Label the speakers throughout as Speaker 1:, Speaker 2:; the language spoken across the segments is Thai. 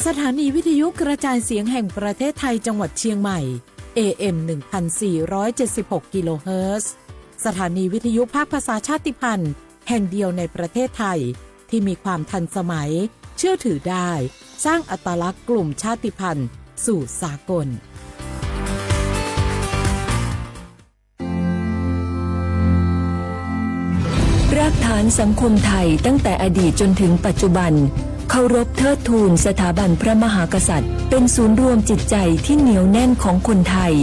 Speaker 1: สถานีวิทยุกระจายเสียงแห่งประเทศไทยจังหวัดเชียงใหม่ AM 1476 กิโลเฮิรตซ์สถานีวิทยุภาคภาษาชาติพันธุ์แห่งเดียวในประเทศไทยที่มีความทันสมัยเชื่อถือได้สร้างอัตลักษณ์กลุ่มชาติพันธุ์สู่สากล
Speaker 2: รากฐานสังคมไทยตั้งแต่อดีตจนถึงปัจจุบันเคารพเทิดทูนสถาบันพระมหากษัตริย์เป็นศูนย์รวมจิตใจที่เหนียวแน่นของคนไทย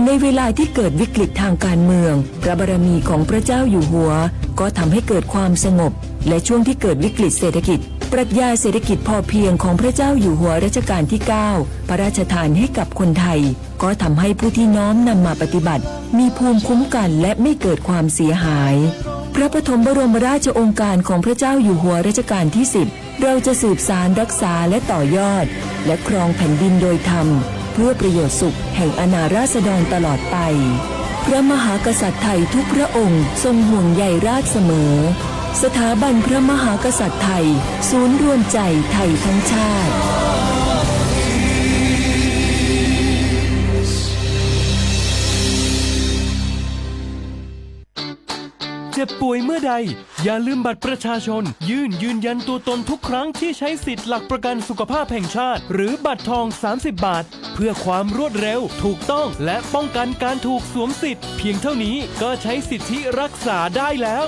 Speaker 2: ในเวลาที่เกิดวิกฤตทางการเมืองพระบารมีของพระเจ้าอยู่หัวก็ทำให้เกิดความสงบและช่วงที่เกิดวิกฤตเศรษฐกิจปรัชญาเศรษฐกิจพอเพียงของพระเจ้าอยู่หัวรัชกาลที่ 9 พระราชทานให้กับคนไทยก็ทำให้ผู้ที่น้อมนำมาปฏิบัติมีภูมิคุ้มกันและไม่เกิดความเสียหายพระปฐมบรมราชโองการของพระเจ้าอยู่หัวรัชกาลที่ 10เราจะสืบสานรักษาและต่อยอดและครองแผ่นดินโดยธรรมเพื่อประโยชน์สุขแห่งอาณาราษฎรตลอดไปพระมหากษัตริย์ไทยทุกพระองค์ทรงห่วงใยราษฎร์เสมอสถาบันพระมหากษัตริย์ไทยศูนย์รวมใจไทยทั้งชาติ
Speaker 3: เจ็บป่วยเมื่อใดอย่าลืมบัตรประชาชนยื่นยืนยันตัวตนทุกครั้งที่ใช้สิทธิ์หลักประกันสุขภาพแห่งชาติหรือบัตรทอง30 บาทเพื่อความรวดเร็วถูกต้องและป้องกันการถูกสวมสิทธิ์เพียงเท่านี้ก็ใช้สิทธิรักษาได้แล้ว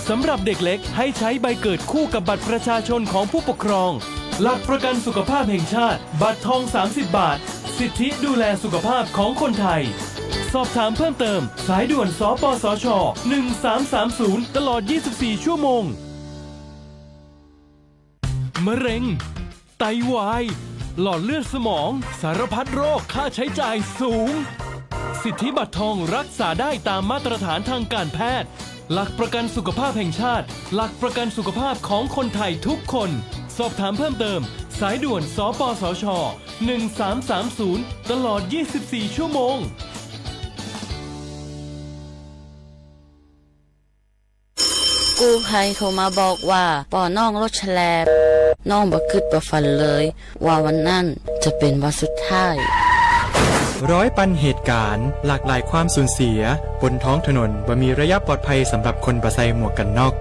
Speaker 3: สำหรับเด็กเล็กให้ใช้ใบเกิดคู่กับบัตรประชาชนของผู้ปกครองหลักประกันสุขภาพแห่งชาติบัตรทอง30 บาทสิทธิดูแลสุขภาพของคนไทยสอบถามเพิ่มเติมสายด่วนสปสช1330ตลอด24ชั่วโมงมะเร็งไตวายหลอดเลือดสมองสารพัดโรคค่าใช้จ่ายสูงสิทธิบัตรทองรักษาได้ตามมาตรฐานทางการแพทย์หลักประกันสุขภาพแห่งชาติหลักประกันสุขภาพของคนไทยทุกคนสอบถามเพิ่มเติมสายด่วนสปสช1330ตลอด24ชั่วโมง
Speaker 4: กู้ภัยโทรมาบอกว่าป่อน้องรถแฉลบน้องบ่คิดบ่ฝันเลยว่าวันนั้นจะเป็นวันสุดท้าย
Speaker 5: ร้อยปันเหตุการณ์หลากหลายความสูญเสียบนท้องถนนบ่มีระยะปลอดภัยสำหรับคนบ่ใส่หมวกกันน็อก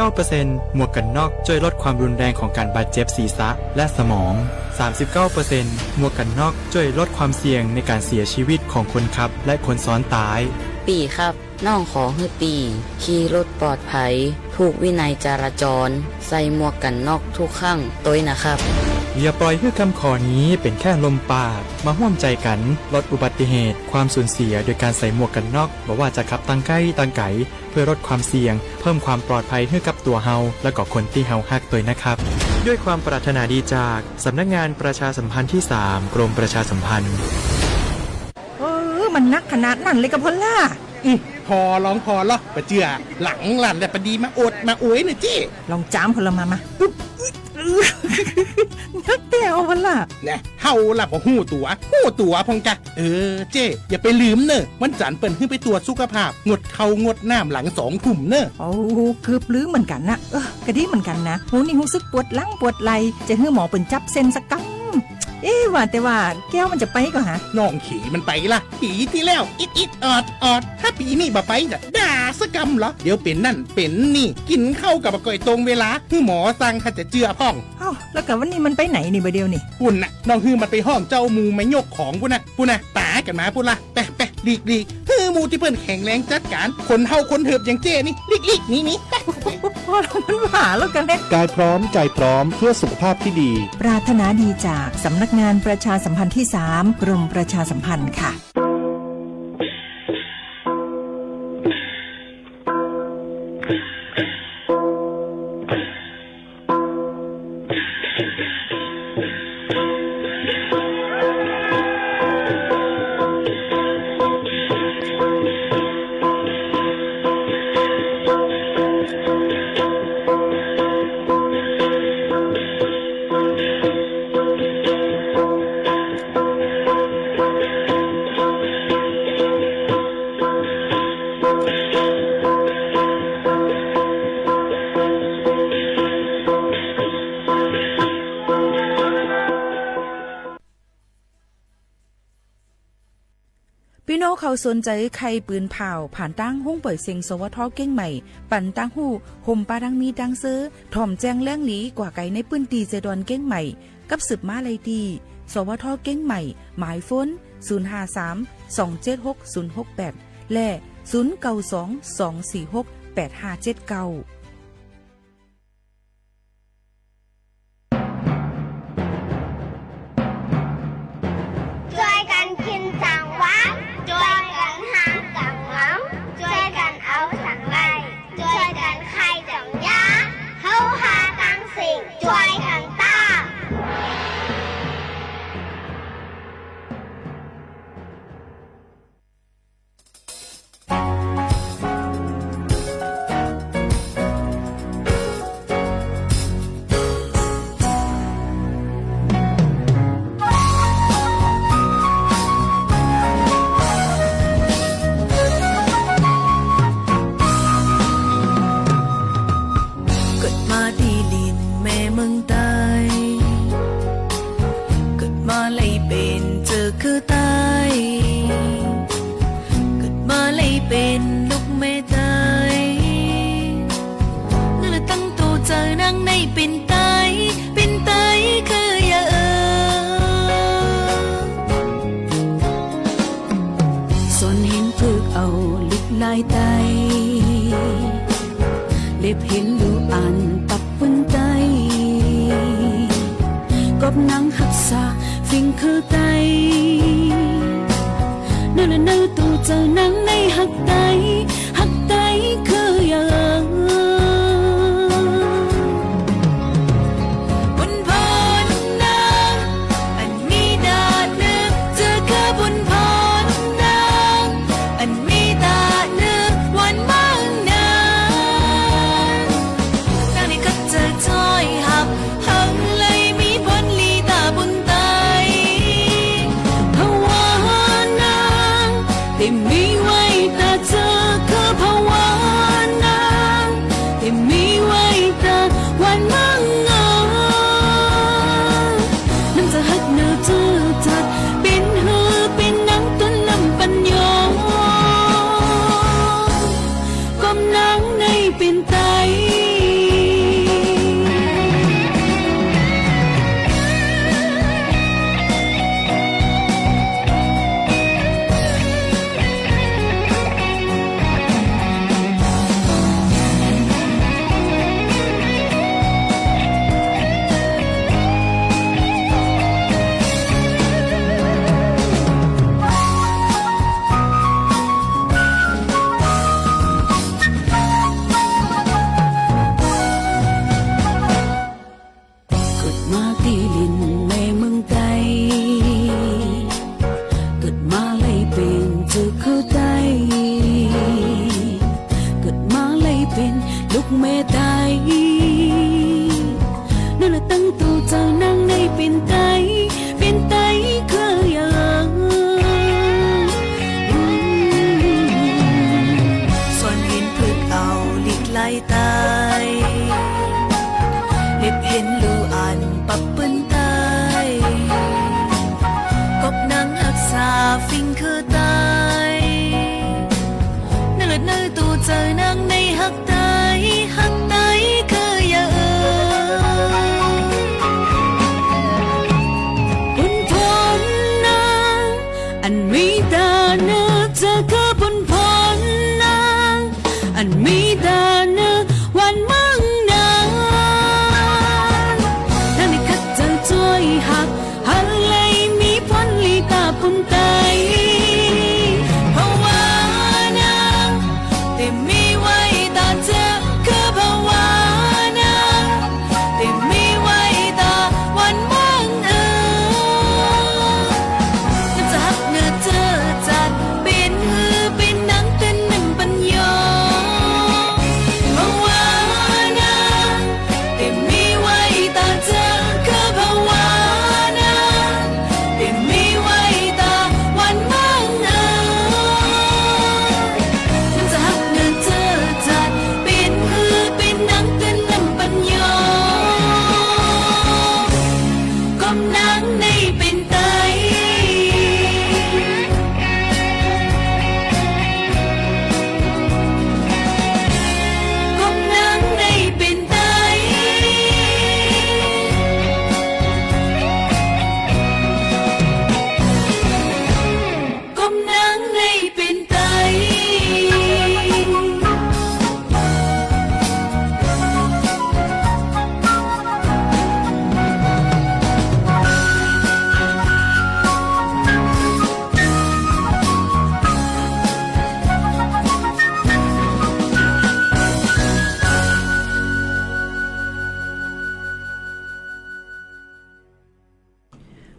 Speaker 5: 69% หมวกกันน็อกช่วยลดความรุนแรงของการบาดเจ็บศีรษะและสมอง 39% หมวกกันน็อกช่วยลดความเสี่ยงในการเสียชีวิตของคนขับและคนซ้อนท้าย
Speaker 4: ปีครับน้องขอให้ปีขี่รถปลอดภัยถูกวินัยจราจรใส่หมวกกันน็อกทุกครั้งตัวนะครับ
Speaker 5: อย่าปล่อยให้คำขอนี้เป็นแค่ลมปากมาร่วมใจกันลดอุบัติเหตุความสูญเสียโดยการใส่หมวกกันน็อกบอกว่าจะขับตั้งใกล้ตั้งไกลเพื่อลดความเสี่ยงเพิ่มความปลอดภัยให้กับตัวเฮาและก็คนที่เฮาฮักตัวนะครับด้วยความปรารถนาดีจากสำนักงานประชาสัมพันธ์ที่ 3 กรมประชาสัมพันธ์
Speaker 6: มันนักขนาดนั้นเลยกับพล่า
Speaker 7: พอร้องพอหรอปะเจือหลังหลันแต่ปดีมาอดมาอวยหน่อยจี้
Speaker 6: ลองจามพลมานักแต่เอาพล่า
Speaker 7: เนี่ยเฮาล่ะพอหู้ตัวพองจ้ะเจ้อย่าไปลืมเนอะวันจันทร์เปิ่นขึ้นไปตรวจสุขภาพงดเขางดน้ำหลัง2 ทุ่มเนอะ
Speaker 6: โอ้เกือบลืมเหมือนกันนะกระดิ่เหมือนกันนะหูนี่รู้สึกปวดหลังปวดไหล่จะให้หมอเปิ่นจับเส้นสักกังว่าแต่ว่าแก้วมันจะไปก็ฮะ
Speaker 7: น้องขี่มันไปล่ะผีที่แล้วอิดออดถ้าปีนี่บ่ไปจะด่าสกำเหรอเดี๋ยวเป็นนั่นเป็นนี่กินเข้ากับก่อยตรงเวลาคือหมอสั่งถ้าจะเจือพ่อง
Speaker 6: แล้วกับวันนี้มันไปไหนนี่บ่เดียวนี่
Speaker 7: ปุ่นน่ะน้องฮือมันไปห้องเจ้ามูไม่ยกของปุ่นน่ะตากันมาปุ่นล่ะไปลีกฮือมูที่เพิ่นแข็งแรงจัดการคนเฮาคนเถิบอย่างเจ้นี่ลีกนี่
Speaker 6: พอมันหาแล้วกันเนี่ย
Speaker 8: กายพร้อมใจพร้อมเพื่อสุขภาพที่ดี
Speaker 6: ปรารถนาดีจากสำนักงานประชาสัมพันธ์ที่ 3 กรมประชาสัมพันธ์ค่ะ
Speaker 9: เขาสนใจใครปืนเผาผ่านตั้งห้องเปิดเสียงสวทเก้งใหม่ปั่นตั้งหู้ห่มปาดังมีดังซื้อถ่อมแจงแล้งหลีกว่าไก่ในปืนตีเจดอนเก้งใหม่กับสืบมาเลยดีสวทเก้งใหม่หมายฟ้น053-276-068และ0922468579เล็บเห็นดูอันปับปุ่นใจกบนังหักษาฟิงคือไตนั่นนั่นตูเจอนังในหักไตคืออย่างบนพรนางอันมีดาเนื้อเจอคือบนพรนางอันมีดาเนื้อวันมั่งนานางนี่ก็เจอถ้อยหับหังเลยมีผลลีตาบุญไตภาวานางแต่มีไว้ตาเจอคือภาวานางแต่มีไว้ตาวันมั่งงานั่นจะหักเนื้อจืดจัดเป็นหือเป็นนังต้นลำปัญญาก้มนังในเป็นไตส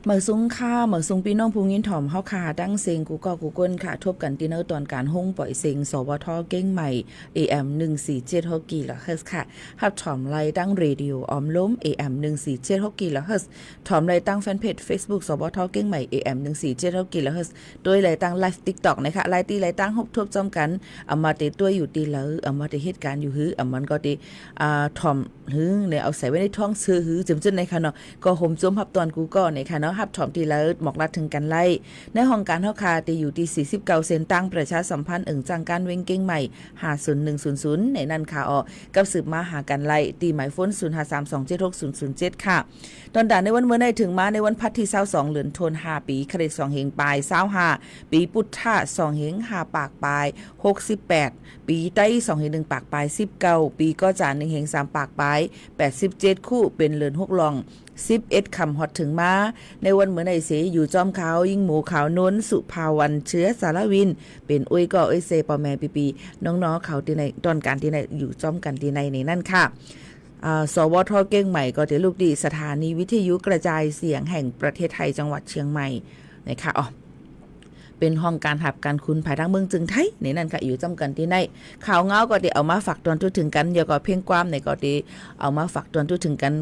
Speaker 10: เหมือซุ้งค่าเหมือซุ้งพี่น้องผู้ยินถ่อมเฮาค่ะดั้งเซ็งกูก็กูก้นค่ะทบกันตีเนอร์ตอนการห้องปล่อยเซ็งสวทเก้งใหม่ AM 147กิโลเฮิรตซ์ค่ะฮับถ่อมไลตั้งเรดิโอออมล้ม AM 147กิโลเฮิรตซ์ถ่อมไลตั้งแฟนเพจ Facebook สวทเก้งใหม่ AM 147กิโลเฮิรตซ์โดยไลตั้งไลฟ์ TikTok นะคะไลตีไลตั้งฮบทบจอมกันเอามาติตัวอยู่ตีแล้วเอามาติเหตุการณ์อยู่หือเอามันก็ติถ่อมหือเนี่ยเอาใส่ไว้ในท้องซื้อหือจำในค่ะเนาะก็ห่มจมฮับตอนกูก็ในค่ะเนาะฮับถ่อมทีละหมอกรัดถึงกันไล่ในห้องการเฮาคาตีอยู่ที่49เซนตั้งประชาสัมพันธ์จังการเว้งเก้งใหม่50100ในนั้นค่ะกับสืบมาหากันไล่ตีหมายฟ้น0532766007ค่ะตอนด่านในวันเมื่อได้ถึงมาในวันพัดที่22เหลือนโทน5ปีคริส2เฮงปลาย25ปีปุถทะ2เฮง5ปากปลาย68ปีใต้2เฮง1ปากปลาย19ปีก็จาน1เฮง3ปากปลาย87คู่เป็นเหลือน6ลอง11คำฮอดถึงมาในวันเหมือนไอเสอยู่จอมขาวยิ่งหมูขาวนนสุภาวันเชื้อสารวินเป็นอุ้ยก็อุ้ยเซปอแม่ปีน้องๆเขาที่ในตอนการที่ในอยู่จอมกันที่ในนั่นค่ะสวทเก้งใหม่ก็จะลูกดีสถานีวิทยุกระจายเสียงแห่งประเทศไทยจังหวัดเชียงใหม่นะคะเป็นห้องการหับการคุณภายทางเมืองจึงไทยในนั้นค่ะอยู่จำกันที่ในข่าวเงาก็ได้เอามาฝากตอนทุถึงกันเดี๋ยวก็เพ่งความในก็ได้เอามาฝากตอนทุถึงกัน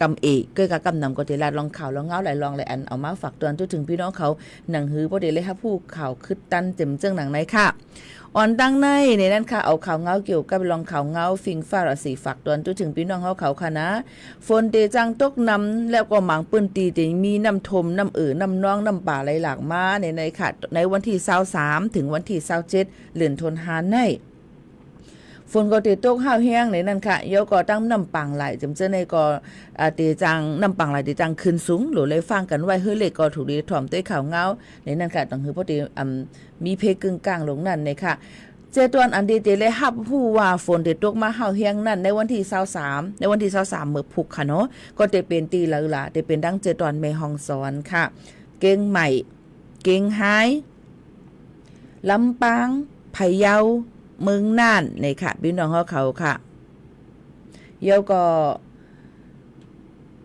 Speaker 10: กำเอกเก้กับกำนำก็ได้ลองข่าวลองเงาหลายลองหลายอันเอามาฝากตอนทุถึงพี่น้องเขาหนังหือบ่ได้เลยค่ะผู้ข่าวคึดตันเต็มเจิงหนังในค่ะอ่อนตั้งในนั้นค่ะเอาข่าวเงาเกี่ยวกับลองข่าวเงาฟิงฟ้าราศีฝากตอนทุถึงพี่น้องเขาค่ะนะฝนเตจังตกน้ำแล้วก็หมางปืนตีแต่มีน้ำทมน้ำน้ำน้องน้ำป่าไหลหลากมาในค่ะในวันที่23ถึงวันที่27เดือนธันวาคมในฝนก็ติดตกห้าวแห้งในนั้นค่ะเยาก็ตั้งน้ำปังไหลจำเจอในก็ตีจังน้ำปังไหลตีจังขึ้นสูงหรือเลยฟังกันไว้เฮ้ยเล็กก็ถูกดีถ่อมด้วยข่าวเงาในนั้นค่ะต้องคือพอดีมีเพกึ่งกลางลงนั่นในค่ะเจตวนอันดีเตเลยฮับผู้ว่าฝนติดตกมาห้าวแห้งนั่นในวันที่23ในวันที่23เมื่อพุกค่ะเนาะก็จะเป็นตีละละจะเป็นดังเจตวนเมฮองสอนค่ะเก้งใหม่เก้งไฮลำปางพะเยาเมืองน่านในค่ะพี่น้องเขาค่ะเยาก็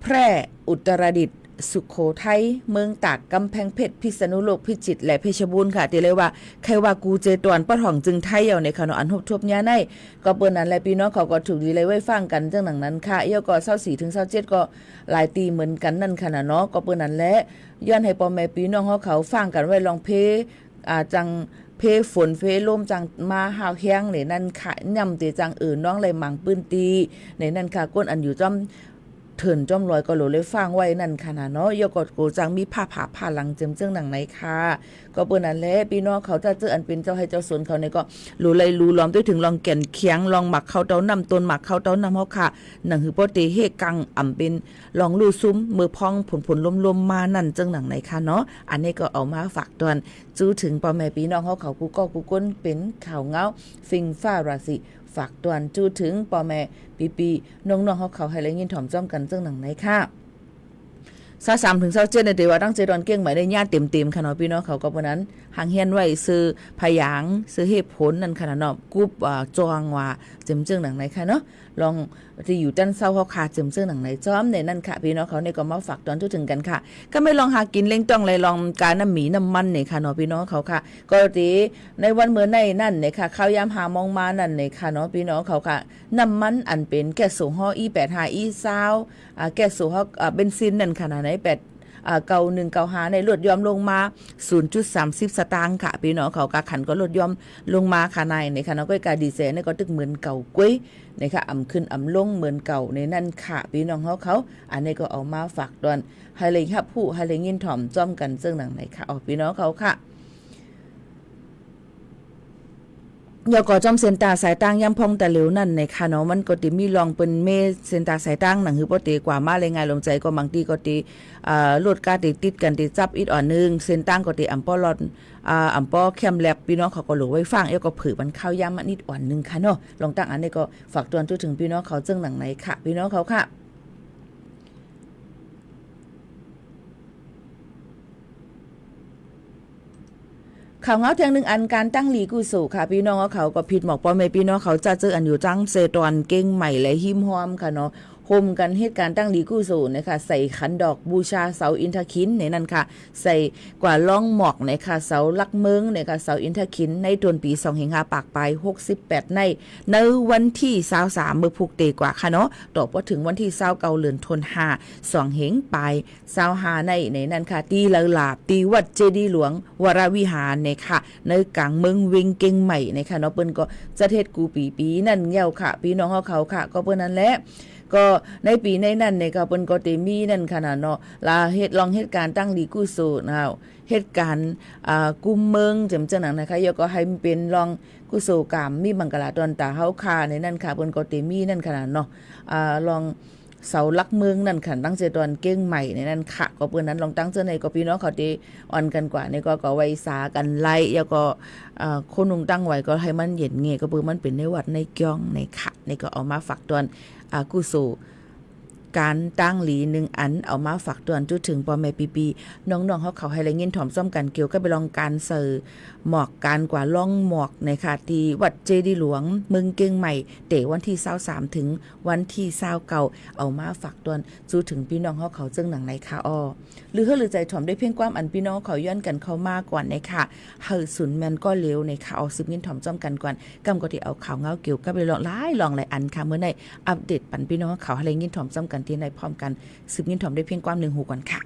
Speaker 10: แพร่อุตรดิตถ์สุโขทัยเมืองตากกำแพงเพชรพิษณุโลกพิจิตรและเพชรบูรณ์ค่ะที่เรียกว่าใครว่ากูเจตวนป้าถ่องจึงไทยเอาในขณะอันทบเนี่ยในก็เปิ้นนั้นแหละพี่น้องเขาก็ถูกดีเลยไว้ฟังกันจังหนังนั้นค่ะเยาก็24ถึง27ก็หลายตีเหมือนกันนั่นค่ะเนาะก็เปิ้นนั้นแหละย้อนให้พ่อแม่พี่น้องเขาฟังกันไว้ลองเพจังเพฝนเพลมจังมาหาวแห้งในนั่นค่ะย่ำตีจังน้องเลยมังปืนตีในนั่นค่ะก้นอันอยู่จอมเถินจอมลอยก็โหลเลยฟังไว้นั่นค่ะนะเนาะยกดโกจังมีผ้าผาผ้าหลังเจิมเจิงหนังไหนค่ะก็เปิ้นนั่นแหละพี่น้องเขาจะเจออันเป็นเจ้าให้เจ้าสวนเขาเนี่ยก็รู้เลยรู้ล้อมด้วยถึงลองแก่นเคียงลองหมักเข้าเต้านำต้นหมักเข้าเต้านำเฮาค่ะหนังหือโปเตเฮกังอ่ำเป็นลองลู่ซุ้มมือพองผลลมๆมานั่นเจิงหนังไหนค่ะเนาะอันนี้ก็เอามาฝากตอนจู้ถึงพ่อแม่พี่น้องเขากูก็กูก้นเป็นข่าวเงาฟิงฟ้าราศีฝากตวนจู้ถึงพ่อแม่ปีน้องๆเขาให้เลยยินถ่อมจ้อมกันเจ้งหนังไหนค่ะ23ถึง27ในเดือนว่าตั้งใจดอนเก้งใหม่ได้ญาติเต็มๆค่ะเนาะพี่น้องเขาก็เพราะนั้นหางเฮียนไว้ซื้อพยางซื้อเหตุผลนั่นค่ะเนาะกุบจองว่าเจิมเจิงหนังไหนค่ะเนาะลองที่อยู่จันเศร้าเขาขาดเจิมเจิงหนังไหนจ้อมในนั่นค่ะพี่น้องเขาเนี่ยก็มาฝากตอนทุกถึงกันค่ะก็ไม่ลองหากินเล้งต้องเลยลองการน้ำหมีน้ำมันเนี่ยค่ะเนาะพี่น้องเขาค่ะก็ตีในวันเมื่อในนั่นเนี่ยค่ะข้าวยามหามองมานั่นเนี่ยค่ะเนาะพี่น้องเขาค่ะน้ำมันอันเป็นแก๊สโซฮอล์ E85 E20แก๊สโซฮอล์เบนซินนั่นค่ะไหน9195ในลดยอมลงมา 0.30 สตางค์ค่ะพี่น้องเขากะขันก็ลดยอมลงมาค่ะในค่ะเนาะก็กาดีเซลเนี่ยก็ตึกเหมือนเก่ากุ้ยนะคะขึ้นลงเหมือนเก่าในนั่นค่ะพี่น้องเขาอันนี้ก็เอามาฝากตอนให้เลยครับผู้ให้เลยยินถ่อมจ้อมกันซึ่งหนังไหนค่ะพี่น้องเขาค่ะยาก็จอมเซนตาสายตั้งย่ำพองแต่เหลวนั่นในค่ะเนาะมันก็ติมีลองเป็นเมเซนตาสายตั้งหนังหือปติกว่ามาเลยไงลงใจก็บางทีก็ติลดกาติดกันติจับอีกอ่อนนึงเซนตั้งก็ติอัมปอลอนอัมปอแคมแลบพี่น้องเขาก็หลงไว้ฟังเอ้ก็ผือมันเข้าย่ำมันนิดอ่อนนึงค่ะเนาะลองตั้งอันนี้ก็ฝากตวนถึงพี่น้องเขาเจ้งหนังไหนค่ะพี่น้องเขาค่ะข่าวเงาเทียงหนึ่งอันการตั้งหลีกุสู่ค่ะพี่น้องเขาก็ผิดหมอกปอแม่พี่น้องเขาจะเจออันอยู่จังเซตอนเก้งใหม่และหิมหอมค่ะเนาะ โฮมกันเหตุการณ์ตั้งลีกู้โซนะคะใส่ขันดอกบูชาเสาอินทคินในนั้นค่ะใส่กว่าล่องหมอกนะคะเสาลักเมืองนะคะเสาอินทคินในต้นปี25ปากปลาย68ในวันที่23มื้อพุกเตกว่าค่ะเนาะต่อพอถึงวันที่29เดือนธันวาคม2เหงปลาย25ในนั้นค่ะตีละลาบตีวัดเจดีย์หลวงวรวิหารนะคะในกลางเมืองเวงเก่งใหม่นะคะเนาะเปิ้นก็จะเทศกูปีนั่นเหี่ยวค่ะพี่น้องเขาค่ะก็เปิ้นนั้นแหละก็ในปีในนั้นเนี่ยก็เปิ้นก็เตมีนั่นขนาดเนาะลาเฮ็ดลองเหตุการณ์ตั้งดีกู้โซนะคะเหตุการณ์กุมเมืองจำจังหนังนะคะยก็ให้เป็นลองกุโซกรรมมีบังกลาตอนตาเฮาคาในนั้นค่ะเปิ้นก็เตมีนั่นขนาดเนาะลองเสาลักเมืองนั่นค่ะตั้งเจตอนเก้งใหม่ในนั้นค่ะก็เปิ้นนั้นลองตั้งเจอในก็พี่น้องเขาเตอ่อนกันกว่าในก็ไว้สากันไล่แล้วก็คนนุงตั้งไว้ก็ให้มันเย็นเงก็เปิ้นมันเป็นในวัดในก้องในค่ะในก็เอามาฝากตอนกุโซการตั้งหลี1อันเอามาฝากตอนจุดถึงพ่อแม่ปีๆน้องๆเขาให้แรงเงินถ่อมซ่อมกันเกี่ยวกับไปลองการเสิร์หมอกการกว่าล่องหมอกในค่ะที่วัดเจดีย์หลวงเมืองเก่งใหม่เตะวันที่23ถึงวันที่29เอามาฝากตอนจุดถึงพี่น้องเขาจึงหนังในค่ะอ้อหรือหรือใจถ่อมได้เพียงความอันพี่น้องเขาย้อนกันเข้ามากกว่าในค่ะเฮาสุนแม่นก็เร็วในค่ะเอาซึมเงินถ่อมซ่อมกันก่อนกำก็ที่เอาข่าวเงาเกี่ยวกับไปลองหลายอันค่ะเมื่อในอัปเดตปันพี่น้องเขาให้แรงเงินถ่อมซ่อมกันที่ในพร้อมกันสืบเงินถ่อมได้เพียงความ1หูก่อนค่ะ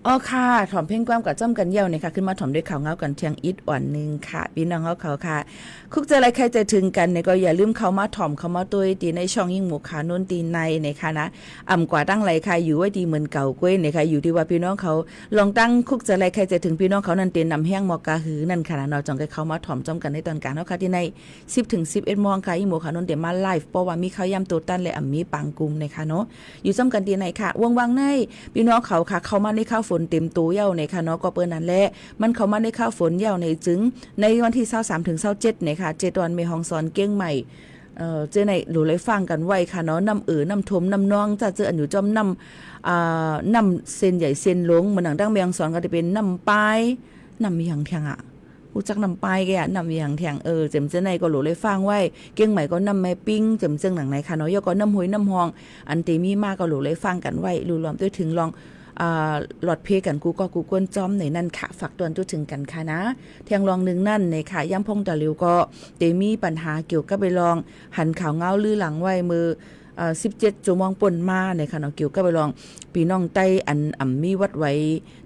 Speaker 10: อ๋อค่ะถ่อมเพ่งความกับจ้อมกันเยี่ยวเนี่ยค่ะขึ้นมาถ่อมด้วยข่าวเงากันเที่ยงอิดอ่อนนึงค่ะพี่น้องเขาค่ะคุกเจออะไรใครจะถึงกันเนี่ยก็อย่าลืมเข้ามาถ่อมเข้ามาตัวตีในช่องยิ่งหมูขานุ่นตีในนะคะนะกว่าตั้งไรค่ะอยู่ไว้ดีเหมือนเก่าก้วยเนี่ยค่ะอยู่ที่ว่าพี่น้องเขาลองตั้งคุกเจออะไรใครจะถึงพี่น้องเขานั่นเตียนนำแห้งหมอกกาหือนั่นค่ะนะเราจองกันเข้ามาถ่อมจ้อมกันในตอนกลางเนาะค่ะที่ใน10 ถึง 11 โมงค่ะยิ่งหมูขานุ่นเดี๋ยวมาไลฟ์เพราะว่ามีข้าวยำตัวตั้นและมีปังกุมนะคะเนาะอยู่จ้อมกันตีในค่ะว่างๆในพี่น้องเขาค่ะเข้ามาในข้าวฝนเต็มตัวเย้าในค่ะเนาะก็เปิ้นนั่นแหละมันเข้ามาในข้าวฝนเย้าในจึงในวันที่23 ถึง 27เนี่ยค่ะ7 วันเมฮองซอนเก้งใหม่เจอในหลูเลยฟังกันไว้ค่ะเนาะน้ำน้ำทมน้ำนองจะเจออันอยู่จอมน้ำเส้นใหญ่เส้นหลงเหมือนหนังดั้งเมียงสอนก็จะเป็นน้ำปลายน้ำมีหางแทงอ่ะรู้จักน้ำปลายแกน้ำมีหางแทงเจมเจอในก็หลูเลยฟังไว้เก้งใหม่ก็น้ำแม่ปิ้งเจมเจิงหนังไหนค่ะเนาะยก็น้ำหวยน้ำหองอันเตมีมากก็หลูเลยฟังกันไว้รูรวมด้วยถึงลองหลอดเพกันกูก็กูก้นจอมในนั่นค่ะฝากตวนจุดถึงกันค่ะนะเทียงลองหนึ่งนั่นในค่ะย่ำพงตะลิวก็เตมีปัญหาเกี่ยวกับไปลองหันข่าวเงาลือหลังไว้มือ17 ชั่วโมงป่นมาในค่ะเนาะเกี่ยวกับไปลองพี่น้องใต้อันมีวัดไว้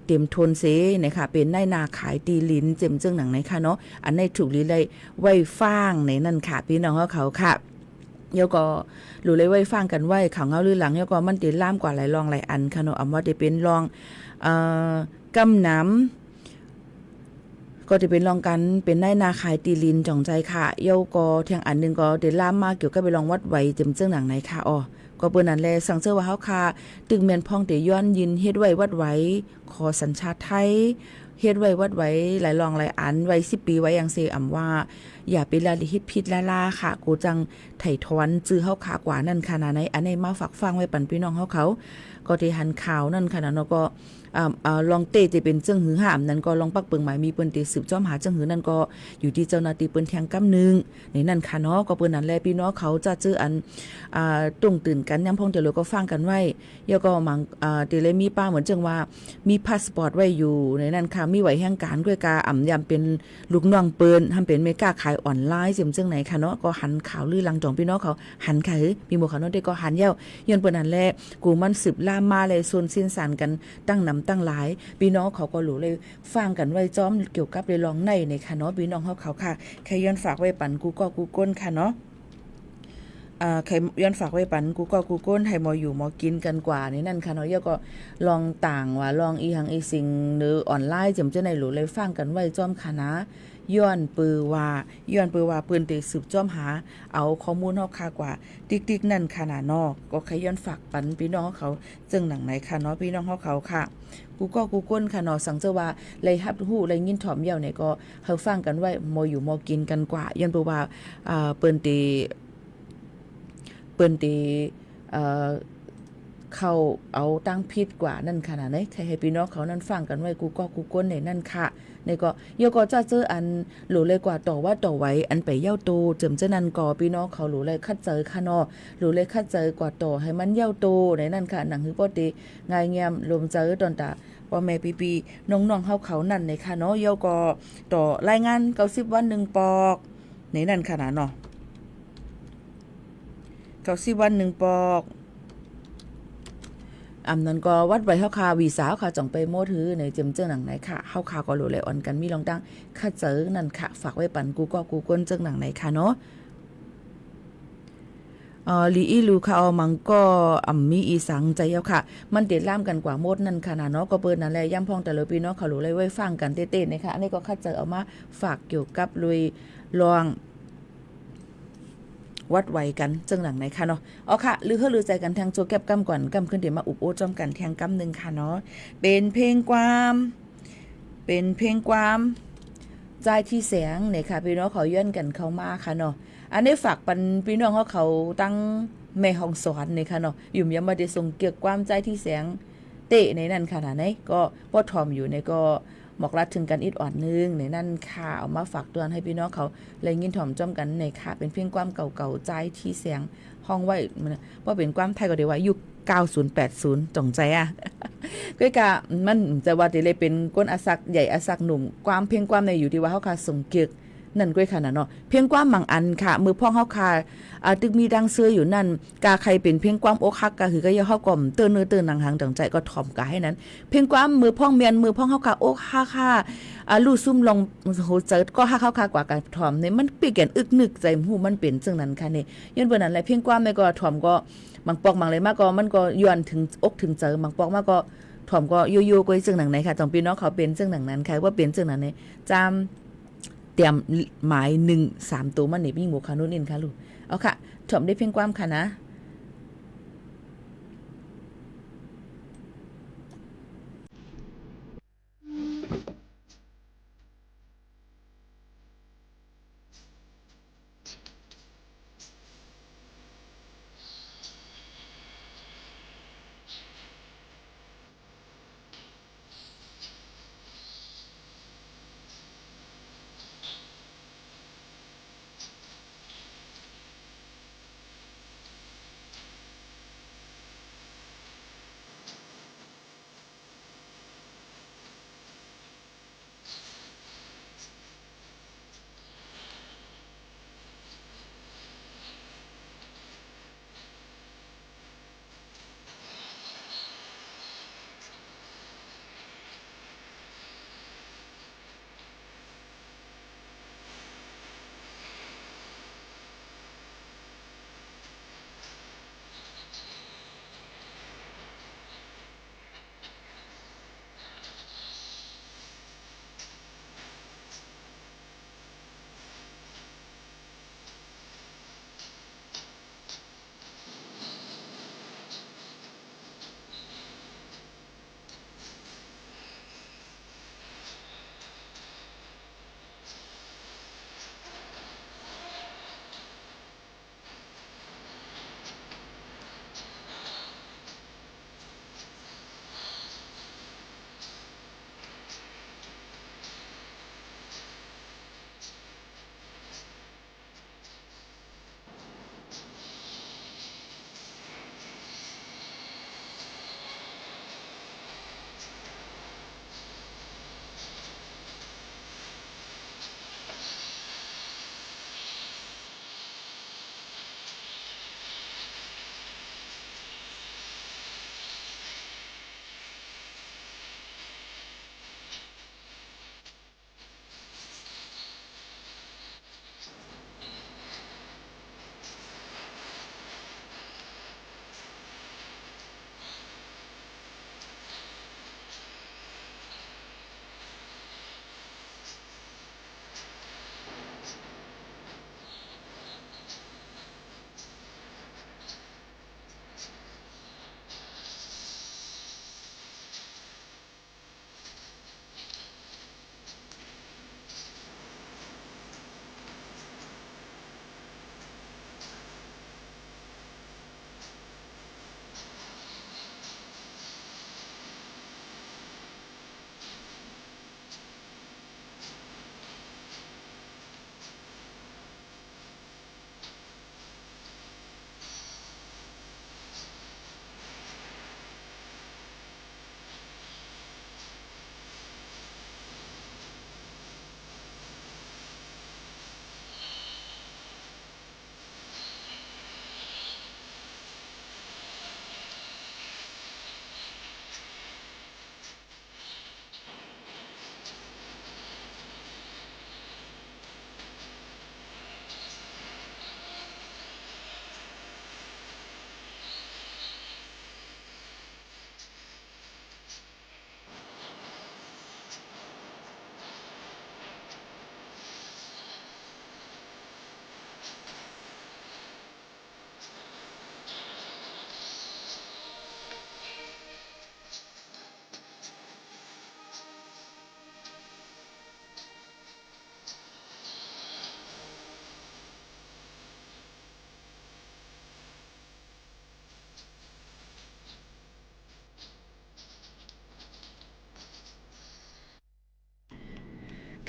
Speaker 10: เต็มทนเสนะคะเป็นนายนาขายตีลิ้นเจ็มเจิงหนังในค่ะเนาะอันในถูกลีเลยไว้ฟ้างในนั่นค่ะพี่น้องเขาค่ะเยก็รู้เลยไว้ฟังกันไว้ข่าวเงาลือหลังเยก็มันติดล่ามกว่าหลายรองหลายอันค่ะเนาะว่าได้เป็นรองกำน้ำก็จะเป็นรองกันเป็นนายนาขายตีลินจ่องใจค่ะเยก็เที่ยงอันนึงก็ได้ล่ามมาเกี่ยวกับไปลองวัดไว้เต็มเจิงหนังไหนค่ะอ๋อก็เปิ้นนั่นแลสังเชื่อว่าเฮาค่ะตึกแม่นพ่องเตย้อนยินเฮ็ดไว้วัดไว้ขอสัญชาติไทยเฮ็ดไว้วัดไว้หลายรองหลายอันไว้10 ปีไว้อย่างเซว่าอย่าไปละลิฮิตผิดละลาค่ะกูจังไถ่ทอนจื้อเฮาขากว่านั่นค่ะนะในอันนี้มาฝากฟังไว้ปันพี่น้องเฮาเขาก็ได้หันข่าวนั่นค่ะนะเนาะก็ลองเตจะเป็นเจิ้งหือหามนั้นก็ลองปักเปิงหมายมีเปิ้นติสืบจ้อมหาเจิ้งหือนั่นก็อยู่ที่เจ้าหน้าที่เปิ้นแทงกำนึงในนั่นค่ะเนาะก็เปิ้นนั่นแลพี่น้องเขาจะเจออันตุ้งตื่นกันยามพงเดี๋ยวก็ฟังกันไว้แล้วก็มังเตเลยมีป้าเหมือนจังว่ามีพาสปอร์ตไว้อยู่ในนั่นค่ะมีไว้แห่งการด้วยกายามเป็นลูกน้องเปิ้นทำเป็นเมกาขายออนไลน์เสียมจังไหนค่ะเนาะก็หันข่าวลือลังจองพี่น้องเขาหันค่ะมีหมู่เขาเนาะได้ก็หันเย้าย้อนเปิ้นนั่นแลกูมันสืบล่ามมาเลยส่วนสิ้นสารกันตั้งนำตั้งหลายพี่น้องเขาก็รู้เลยฟังกันไว้จ้อมเกี่ยวกับเลยลองในค่ะเนาะพี่น้องเขาค่ะแค่ย้อนฝากไว้ปันกูก็กูก้นค่ะเนาะใครย้อนฝากไว้ปันกูก็กูก้นให้หมออยู่หมอกินกันกว่านี่นั่นค่ะเนาะก็ลองต่างว่าลองอีหังอีสิ่งหรือออนไลน์จำจะในหลูเลยฟังกันไว้จ้อมค่ะนะย้อนปือว่าปืนเตสืบจ้อมหาเอาข้อมูลเฮาค่ากว่าติ๊กๆนั่นค่ะนะเนาะก็ใครย้อนฝากปันพี่น้องเขาจึงหนังไหนค่ะเนาะพี่น้องเขาค่ะกูก็กูก้นค่ะเนาะสังเจอว่าเลยฮับฮู้เลยยินถ่อมเยี่ยวเนี่ยก็เฮาฟังกันไว้หมออยู่หมอกินกันกว่าย้อนปือว่าเปิ้นเตเข้าเอาตั้งพิษกว่านั่นขนาดไหนใครให้พี่น้องเขานั่นฟังกันไว้กูก็กูก้นในนั่นค่ะในก็เยาก็จะเจออันหลูเลยกว่าต่อว่าต่อไว้อันไปเย้าโตเจิมเจนั่นก็พี่น้องเขาหลูเลยคัดเจอค่ะเนาะหลูเลยคัดเจอกว่าต่อให้มันเย้าโตในนั่นค่ะหนังฮือปอติงายเงียมลมเจอตอนตาพ่อแม่ปีน้องๆเฮาเขานั่นในค่ะเนาะเยาก็ต่อรายงาน90 วัน1ปอกในนั่นขนาดเนาะ90 วัน1ปอกนั้นก็วัดไว้เฮาคาวีสาวค่ะจ่องไปโมถือในเจิมเจิ้งหนังไหนค่ะเฮาคาก็รู้เลยอ่อนกันมีลองตั้งค่าเจอนั่นค่ะฝากไว้ปันกูก็กูก้นเจิ้งหนังไหนค่ะเนาะลีอีลูค่ะมังก็มีอีสังใจเฮาค่ะมันเด็ดล่ามกันกว่าหมดนั่นค่ะนะเนาะก็เปิ้นนั่นแหละย่ำพองแต่ละพี่เนาะเขารู้เลยไว้ฟังกันเต้ๆนะคะอันนี้ก็ค่าเจอเอามาฝากเกี่ยวกับลุยลองวัดไว้กันจังหลังไหนค่ะเนาะเอาค่ะลือใจกันทางโจแก็บกำก่อนกำขึ้นเดี๋ยวมาอุบโอจอมกันแทงกำนึงค่ะเนาะเป็นเพลงความใจที่แสงเนี่ยค่ะพี่น้องเขาย้อนกันเข้ามาค่ะเนาะอันนี้ฝากปันพี่น้องเขาตั้งแม่ห้องสอนเนี่ยค่ะเนาะยุ่มยามมาได้ส่งเกี่ยวกับความใจที่แสงเตะในนั้นค่ะไหนก็พอทอมอยู่ในก็หมอกรัดถึงกันอิดอ่อนนึงในนั่นค่ะเอามาฝากเตือนให้พี่น้องเขาเลยยินถ่อมจ้อมกันในค่ะเป็นเพียงความเก่าๆใจที่เสียงห้องไว้ว่าเป็นความไทยก็เดี๋ยวว่ายุค90-80จ่องใจอ่ะก็กะมันจะว่าจะเลยเป็นก้นอาศักใหญ่อาศักหนุ่มความเพียงความในอยู่ที่ว่าเขาค่ะส่งเกียก นั่นก้อยค่ะน่ะเนาะเพียงความบางอันค่ะมือพ่องเฮาค่ะตึกมีดังเสื้ออยู่นั่นกาใครเป็นเพียงความอกฮักก็คือก็อย่าเฮาก่อมเตือนเนื้อเตือนหนังหางดังใจก็ถ่อมกาให้นั้นเพียงความมือพ่องเมียนมือพ่องเฮาค่ะอกฮักค่ะลู่ซุ่มลงโหเจิดก็ฮักเฮาค่ะกว่าการถ่อมเนี่ยมันเปียกแก่นอึกนึกใจหูมันเป็นจังนั้นค่ะนี่ย้อนเบิ่นนั้นแหละเพียงความไม่ก็ถ่อมก็บางปอกบางเลยมากก็มันก็ย้อนถึงอกถึงใจบางปอกมากก็ถ่อมก็โยๆก็จังหนังไหนค่ะต้องพี่น้องเขาเป็นจังหนังนั้นค่ะว่าเป็นจังนั้นนี่จำเตรียมหมาย1 3ตัวมันนี่มีหมู่คานุ่นอินค่ะลูกเอาค่ะถ่อมได้เพียงความค่ะนะ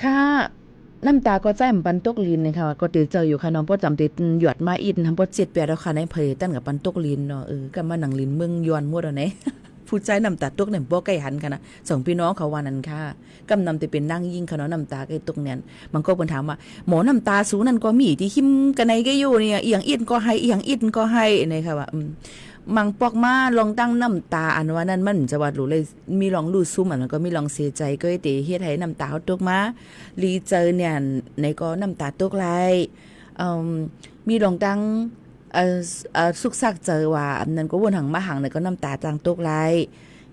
Speaker 10: ค่ะน้ำตาก็ใจมันปันตกลินนะคะก็ติเจออยู่ค่ะน้องบ่จำติหยอดมาอินทำบ่7 8แล้วค่ะในเพยตั้นกับปันตกลินเนาะก็มาหนังลินเมืองยวนหมดแล้วไหน ผู้ใจน้ำตาตกเนี่ยบ่ใกล้หันกันนะสองพี่น้องเขาว่านั้นค่ะกำนำแต่เป็นนั่งยิ่งเขาเนาะน้ำตาใกล้ตกเนี่ยมันก็เพิ่นถามว่าหมอน้ำตาสูนั่นก็มีที่หิมกันในก็อยู่เนี่ยเอียงอินก็ให้เอียงอินก็ให้นี่ค่ะว่ามังปอกมาลองตั้งน้ำตาอันว่านั้นมันจะว่ารู้เลยมีลองรูซุ่มอันนั้นก็มีลองเสียใจก็เตเฮ็ดให้น้ำตาเขาตกมาลีเจอเนี่ยในก็น้ำตาตกไหลมีลองตั้งสุกซักเจอว่าอันนั้นก็วนหังมาหังในก็น้ำตาจังตกไหล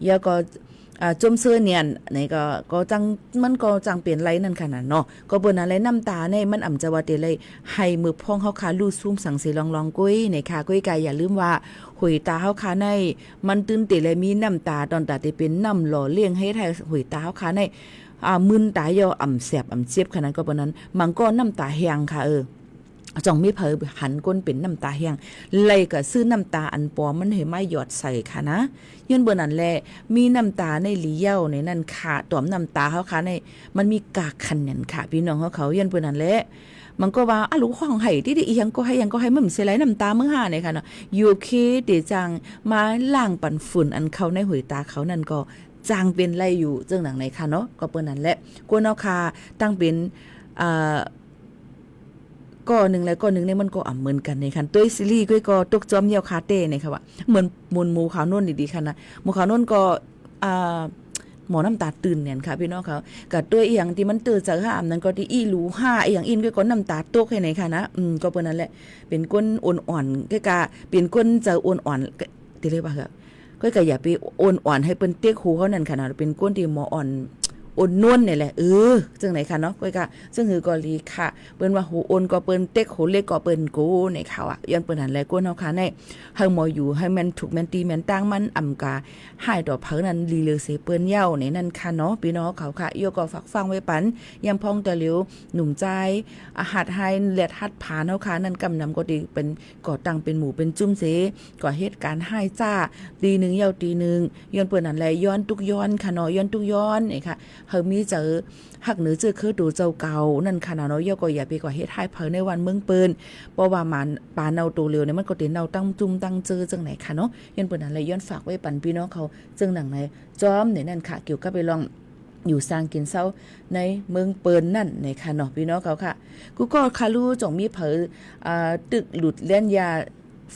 Speaker 10: แล้วก็จมเสื้อเนี่ยในก็จังมันก็จังเปลี่ยนไรนั่นขนาดเนาะก็เบิ่นอะไรน้ำตาในมันอ่ำจะว่าเตเลยให้มือพ่องเฮาคาลู่ซุ่มสังสิลองกุ้ยในค่ะกุ้ยกายอย่าลืมว่าหุยตาเฮาคาในมันตื่นเตเลยมีน้ำตาตอนตาที่เป็นน้ำหล่อเลี้ยงให้ไทยหุยตาเฮาคาในมึนตายออ่ำแสบอ่ำเจ็บขนาดก็เบิ่นนั้นมันก็น้ำตาแห้งค่ะจ่องมีเผยหันก้นเป็นน้ำตาแห้งเลยก็ซื้อน้ำตาอันปอมันให้มาหยอดใส่ค่ะนะย้อนเบอร์นั้นแหละมีน้ำตาในลีเย้าในนั่นค่ะตอมน้ำตาเขาค่ะในมันมีกากคันนั่นค่ะพี่น้องเขาย้อนเบอร์นั้นแหละมันก็ว่าลูกห้องไห้ที่อีหยังก็ให้มันเสียไหลน้ำตาเมื่อห่าเนี่ยค่ะเนาะอยู่เคเดจังมาล้างปั่นฝุ่นอันเขาในหุยตาเขานั่นก็จางเป็นไรอยู่เรื่องหนังไหนค่ะเนาะก็เบอร์นั้นแหละกวนเอาคาตั้งเป็นก็หนึ่งแล้วก็หนึ่งเนี่ยมันก็เหมือนกันในคันตัวซีรีส์ก็ตกจอมเยี่ยวคาเต้เนี่ยค่ะว่าเหมือนมูลหมูขาวนุ่นดีๆค่ะนะหมูขาวนุ่นก็หมอน้ำตาตื่นเนี่ยค่ะพี่น้องเขากับตัวอีหยังที่มันตื่นจากห้ามนั้นก็ที่อีหลูห้าอีหยังอินก็น้ำตาตกให้ไหนค่ะนะก็เป็นนั่นแหละเป็นก้นอ่อนๆก็กะเป็นก้นจะอ่อนๆที่เรียกว่าก็อย่าไปอ่อนๆให้เป็นเตี้ยหูเขานั่นค่ะนะเป็นก้นที่หมออ่อนอ่อนนวลนี่แหละจังไหนค่ะเนาะก้อยกะซึ่งคือกอลีค่ะเปิ้นว่าโหอ่อนก็เปิ้นเต็กโหเล็กก็เปิ้นโกในข่าวอ่ะย้อนเปิ้นนั่นแหละก้นเฮาค่ะในเฮาหมออยู่ให้มันถูกมันตีมันตั้งมันอ่ำกาให้ดอกเผอนั้นลีเลอเสเปิ้นเย้าในนั่นค่ะเนาะพี่น้องเขาค่ะโยก็ฝากฟังไว้ปันยามพองตะเหลียวหนุ่มใจอาหัดให้แลดหัดผานเฮาค่ะนั่นกำนำก็ดีเป็นก่อตั้งเป็นหมู่เป็นจุ้มเสก่อเหตุการณ์ให้จ้าตีนึงเย้าตีนึงย้อนเปิ้นนั่นแหละย้อนทุกย้อนค่ะเนาะย้อนทุกย้อนนี่ค่ะเฮามีเจอหักเหนือเจอคือดูเจ้าเก่านั่นค่ะเนาะย่อก็อย่าไปก่อเฮ็ดให้เผอในวันเมืองเปิ้นเพราะว่ามันปลาเนาโตเร็วเนี่ยมันก็ติเนาตั้งจุ่มตั้งเจอจังไหนค่ะเนาะย้อนเปิ้นนั่นเลยย้อนฝากไว้ปันพี่น้องเขาจังหนังไหนจอมในนั่นค่ะเกี่ยวกับไปลองอยู่สร้างกินเซาในเมืองเปิ้นนั่นในค่ะเนาะพี่น้องเขาค่ะกูก็คารู้จ่องมีเผอตึกหลุดเล่นยา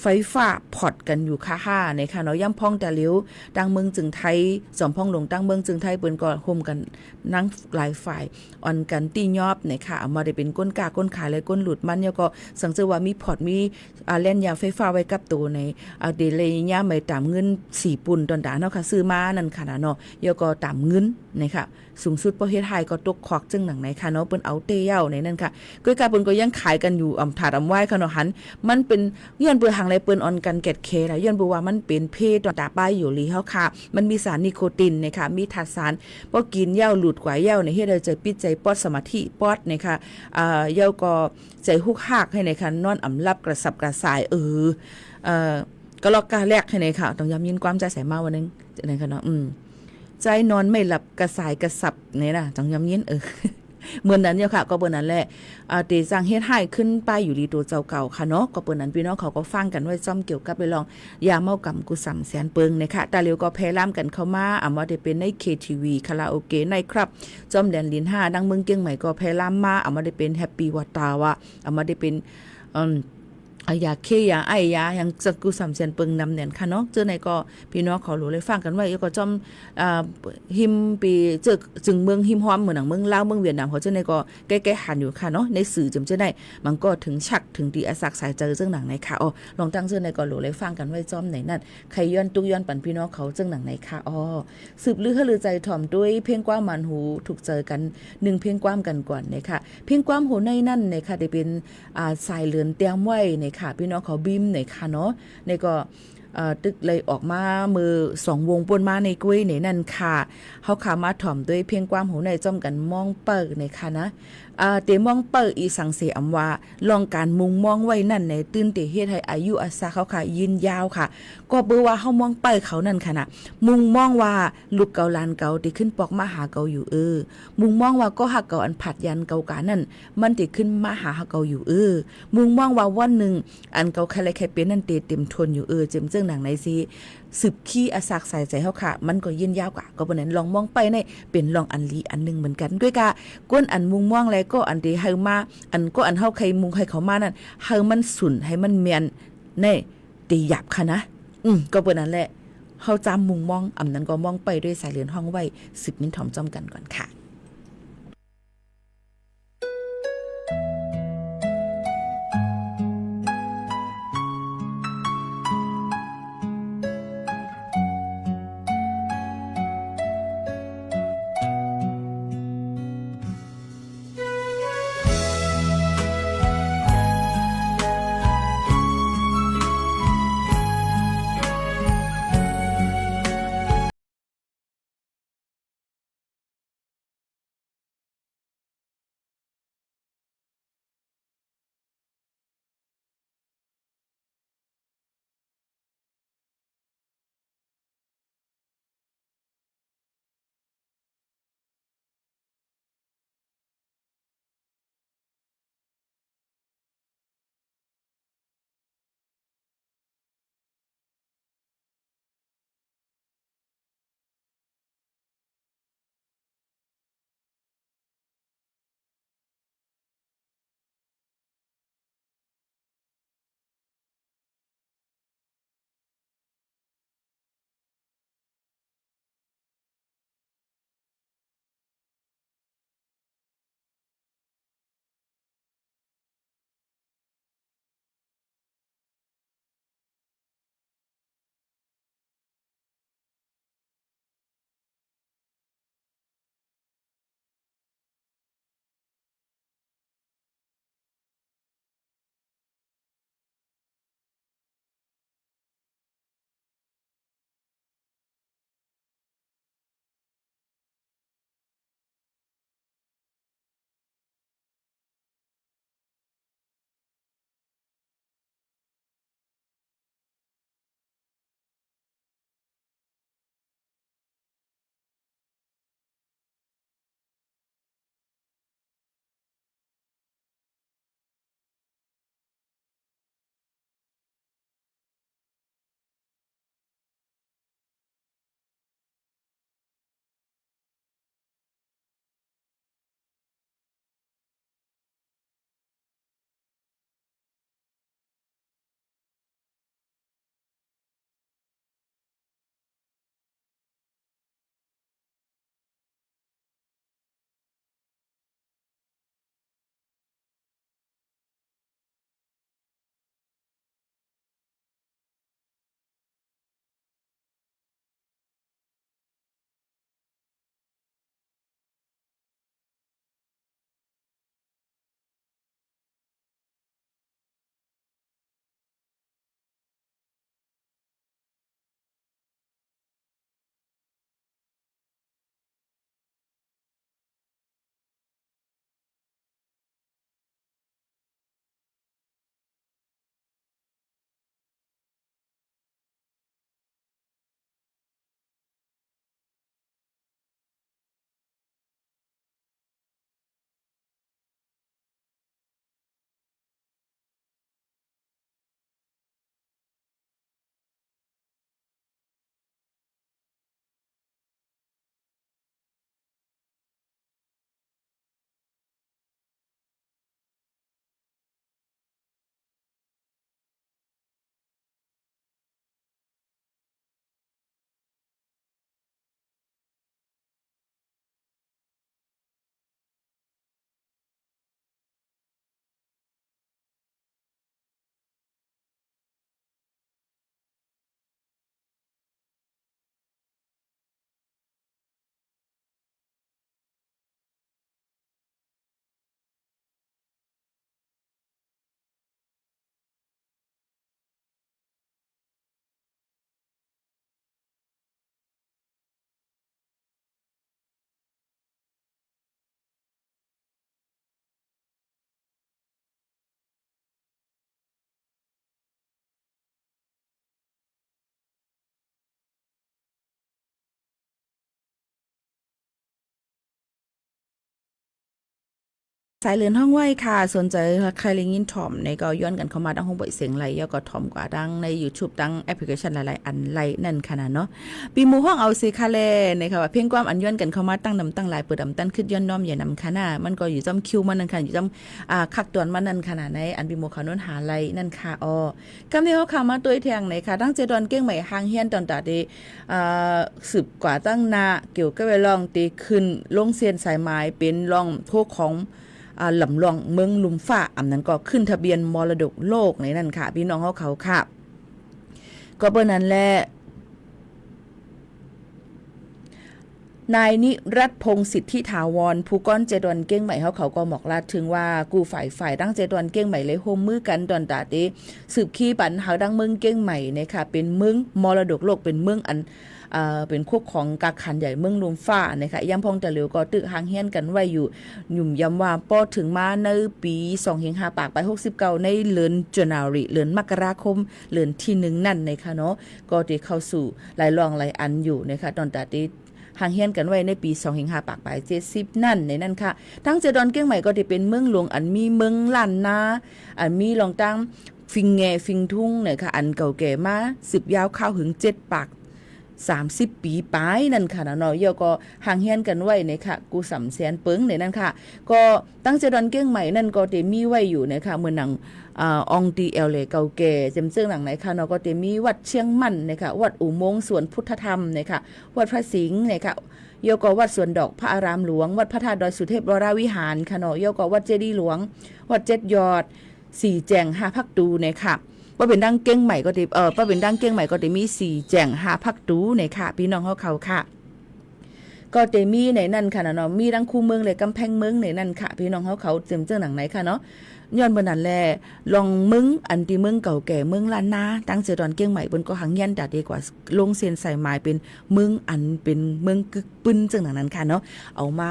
Speaker 10: ไฟฟ้าพอดกันอยู่ค่ะในค่ะเนาะย่ำพ่องแต่เลี้ยวดังเมืองจึงไทยสอมพ่องหลงตั้งเมืองจึงไทยเปิ้นก็โฮมกันนั่งหลายฝ่ายอ่อนกันตียอบในค่ะเอามาได้เป็นก้นกาก้นขายและก้นหลุดมันแล้วก็สังเกตว่ามีพอดมีเล่นยาไฟฟ้าไว้กับตัวในเดเลยย่าไม่ตามเงิน4ปุ่นตอนดาเนาะค่ะซื้อมานั่นค่ะเนาะแล้วก็ตามเงินในค่ะสูงสุดประเทศไทยก็ตกควักจึงหนังไหนค่ะเนาะเปิ้นเอาเตเย้าในนั่นค่ะก้อยกาเปิ้นก็ยังขายกันอยู่ถาดไหว้ค่ะเนาะหันมันเป็นย้อนเปิ้นหังไรเปิ้นออนกันแกดเคล่ะย้อนบ่ว่ามันเป็นเพศตาป้ายอยู่ลีเฮาค่ะมันมีสารนิโคตินนะคะมีธาตุสารบ่กินเหย้าหลุดกว่าเหย้าในเฮ็ดให้ใจปิดใจปอดสมาธิปอดนะคะเหย้าก็ใจฮุกฮักให้ในค่ะนอนอำลับกระสับกระส่ายก็ลอกกาแรกให้ในค่ะต้องย้ำยินความใจใส่มาวันนึงจังได๋ค่ะเนาะใจนอนไม่หลับกระสายกระสับนี่นะต้องย้ำยินเหมือนนั้นเนี่ยค่ะก็เปิ้นนั้นแหละตีสร้างเฮ็ดให้ขึ้นไปอยู่ดีตัวเจ้าเก่าค่ะเนาะก็เปิ้นนั้นพี่น้องเขาก็ฟังกันไว้จ้อมเกี่ยวกับไปลองยาเมากำกุ3แสนเปิงนะคะตาเร็วก็แพร่ล่ามกันเข้ามาว่าได้เป็นใน KTV คาราโอเกะในครับจ้อมแดนลิน5ดังเมืองเกียงใหม่ก็แพร่ล่ามมาว่าได้เป็นแฮปปี้วอตาวะว่าได้เป็นยาเคยาไอยาอย่างจักกู3แสนเปิงนำแน่นค่ะเนาะเจอในก็พี่น้องเขารู้เลยฟังกันไว้ก็จ้อมหิมปีเจอจึงเมืองหิมฮ้อมเหมือนหนังเมืองลาวเมืองเวียดนามเขาเจอในก็ใกล้ๆหันอยู่ค่ะเนาะในสื่อจำเจอได้มันก็ถึงฉักถึงตีอาศักสายเจอจังหนังในค่ะลองตั้งเจอในก็รู้เลยฟังกันไว้จ้อมไหนนั่นใครย้อนตุกย้อนปั่นพี่น้องเขาจังหนังในค่ะสืบลือลือใจถ่อมด้วยเพียงกว้างมันหูถูกเจอกัน1เพียงกว้างกันก่อนนะคะเพียงกว้างหูในนั่นในค่ะได้เป็นสายเลือนเตรียมไว้ในค่ะพี่น้องเขาบิมในค่ะเนาะในก็ตึกเลยออกมามือ2วงปนมาในกุ้ยในนั่นค่ะเฮาขามาถ่อมด้วยเพียงความหูในจ้อมกันมองเปิดในค่ะนะเตมองเปิดอีสังเสอำว่าลองการมุงมองไว้นั่นในตื่นเตเฮ็ดให้อายุอาสาเขาค่ะยืนยาวค่ะก็เบื่อว่าเฮามองเปิดเขานั่นค่ะนะมุงมองว่าลูกเก่าลานเก่าที่ขึ้นปอกมาหาเก่าอยู่มุงมองว่าก็หักเก่าอันผัดยันเก่ากานั่นมันที่ขึ้นมาหาเก่าอยู่มุงมองว่าวันนึงอันเก่าใครๆเป็นนั่นเต็มทนอยู่เจิม รื่องหนังในซีสืบขี้อาศักใส่ใจเฮาค่ะ มันก็ยืนยาวกว่าก็บ่นั้นลองมองไปในเป็นลองอันลีอันนึงเหมือนกันด้วยกะก้นอันมุงม่วงแล้วก็อันที่เฮามาอันก็อันเฮาใครมุงใครเขามานั่นเฮามันสุนให้มันเมียนในตีหยับค่ะนะก็เปิดนั้นแหละเฮาจำมุงมองอำนั้นก็มองไปด้วยสายเลือนห้องไว้10 มินถ่อมจอมกันก่อนค่ะ สายเลือนห้องไว้ค่ะสนใจใครลิงยินถ่อมในก็ย้อนกันเข้ามาดังห้องบ่อยเสียงไหลยก็ถ่อมกว่าดังใน YouTube ดังแอปพลิเคชันหลายๆอันไหลนั่นขนาดเนาะปีหมู่ห้องเอาสิคาแลนะคะว่าเพียงความอันย้อนกันเข้ามาตั้งนำตั้งหลายเปิดดำตั้นขึ้นย้อนน้อมอย่านำคณะมันก็อยู่จำคิวมันนั่นค่ะอยู่จำคักตวนมันนั่นขนาดในอันปีหมู่เขาโน้นหาไหลนั่นค่ะกำนี้เขาเข้ามาตัวแทงไหนค่ะตั้งเจดอนเก้งใหม่หางเฮียนตอนตาดีสืบกว่าตั้งนาเกี่ยวกับเวลองตีขึ้นลงเซียนสายไม้เป็นร่องโคกของหลำลองเมืองลุมฟ้าอันนั้นก็ขึ้นทะเบียนมรดกโลกในนั่นค่ะพี่น้องเขาค่ะก็เบอร์นั้นแหละนายนิรัตพงศ์สิทธิถาวรผู้ก้อนเจดวนเก้งใหม่เขาก็บอกลาดถึงว่ากูฝ่ายตั้งเจดวนเก้งใหม่เลยโฮมมือกันดอนตาเตสืบขี้ปันเขาดังเมืองเก้งใหม่นะคะเป็นเมืองมรดกโลกเป็นเมืองอันเป็นควบของกาขันใหญ่เมืองลุมฟ้านะคะย่ำพองแต่เหลียวก็ตึกหางเฮียนกันไว้อยู่หยุ่มย้ำว่าป้อถึงมาในปี25ปากไป69ในเดือนจันวาคมเดือนมกราคมเดือนที่1นั่นนะคะเนาะก็ได้เข้าสู่หลายรองหลายอันอยู่นะคะตอนตาเตห่างเฮียนกันไว้ในปี25ปากไป70นั่นในนั่นค่ะทั้งเจดอนเก้งใหม่ก็ได้เป็นเมืองหลวงอันมีเมืองล้านนาอันมีรองตั้งฟิงแงฟิงทุ่งเนี่ยค่ะอันเก่าแก่มา10ยาวข้าวถึง7ปาก30 ปีปลายนั่นค่ะเนาะเยาก็ห่างเฮียนกันไว้ในค่ะกูสำแสนเปิงในนั่นค่ะก็ตั้งเจดอนเก้งใหม่นั่นก็ได้มีไว้อยู่นะคะเมื่อหนังองตีเอลเลเก่าแก่เจิ้งหนังไหนค่ะเนาะก็จะมีวัดเชียงมั่นนะคะวัดอุโมงค์สวนพุทธธรรมนะคะวัดพระสิงห์นะคะโยกวัดสวนดอกพระอารามหลวงวัดพระธาตุดอยสุเทพวรวิหารค่ะเนาะโยกวัดเจดีย์หลวงวัดเจ็ดยอด4แจง5พักดูนะคะว่าเป็นดังเก้งใหม่ก็ได้ว่าเป็นดังเก้งใหม่ก็ได้มี4แจง5พักดูนะคะพี่น้องเขาค่ะก็จะมีในนั่นค่ะเนาะมีดังคูเมืองเลยกำแพงเมืองในนั่นค่ะพี่น้องเขาเจิ้งหนังไหนค่ะเนาะย้อนบนนั้นแลลองมึงอันที่เมืองเก่าแก่เมืองล้านนาตั้งเจดอนเก้งใหม่บนก็หังยันดาดีกว่าลงเซียนใส่ไม้เป็นเมืองอันเป็นเมืองกึกปึ้นจังหนังนั้นค่ะเนาะเอามา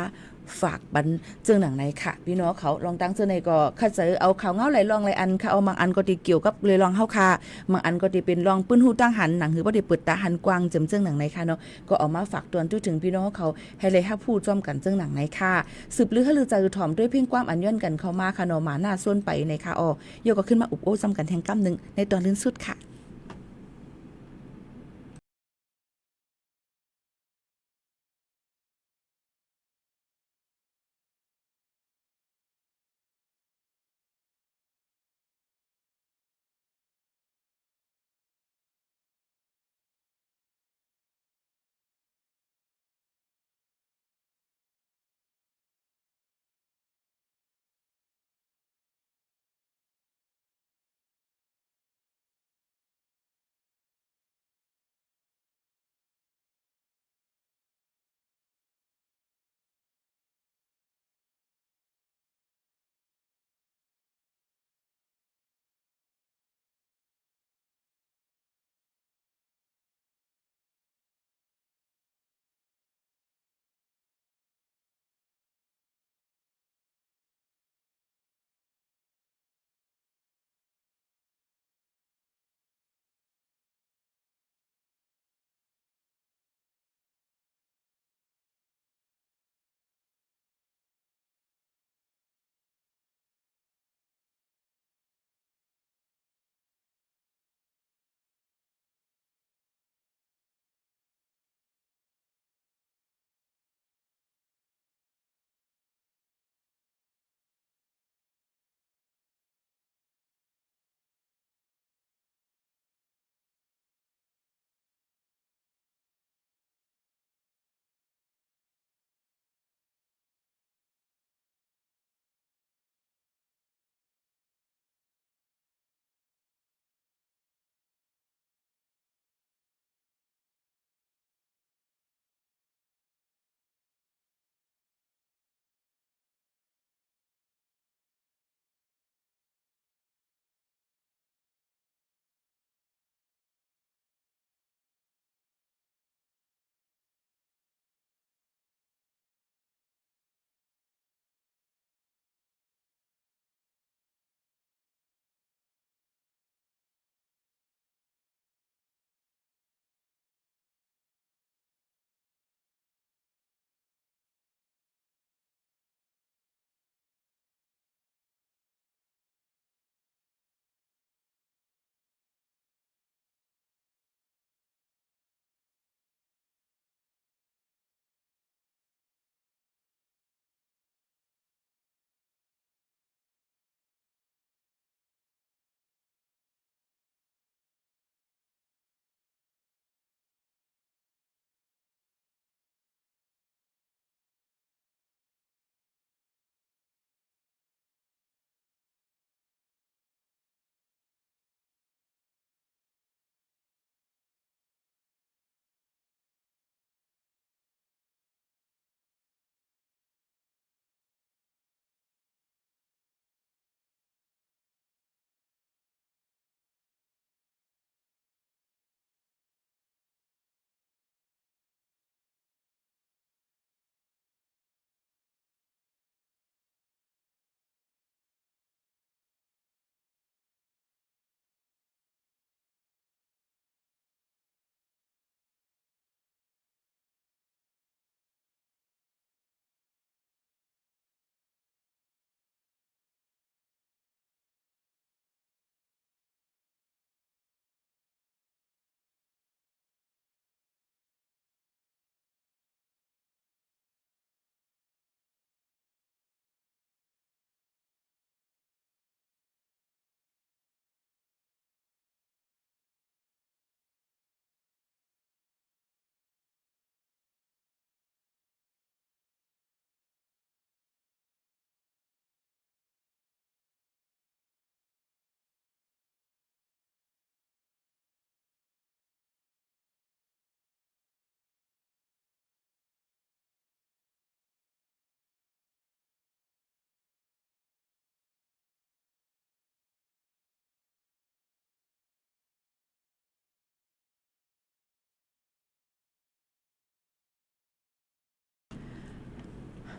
Speaker 10: ฝากบันเจิงหนังไหนค่ะพี่น้องเขาลองตั้งเจอในก็คัดเจอเอาข่าวเงาไหลลองไหลอันค่ะเอาบางอันก็ที่เกี่ยวกับเลยลองเฮาค่ะบางอันก็ที่เป็นลองปื้นหูตั้งหันหนังหือบ่ได้เปิดตาหันกว้างเจิงหนังไหนค่ะเนาะก็เอามาฝากตวนถึงพี่น้องเขาให้เลยฮับพูดจ้อมกันเจิงหนังไหนค่ะสืบลือให้ลือใจถ่อมด้วยเพ่งความอันย้อนกันเข้ามาค่ะเนาะหมาหน้าส่วนไปในค่ะโยก็ขึ้นมาอุบโอ้ซ้ำกันแทงกำนึงในตอนลื่นสุดค่ะ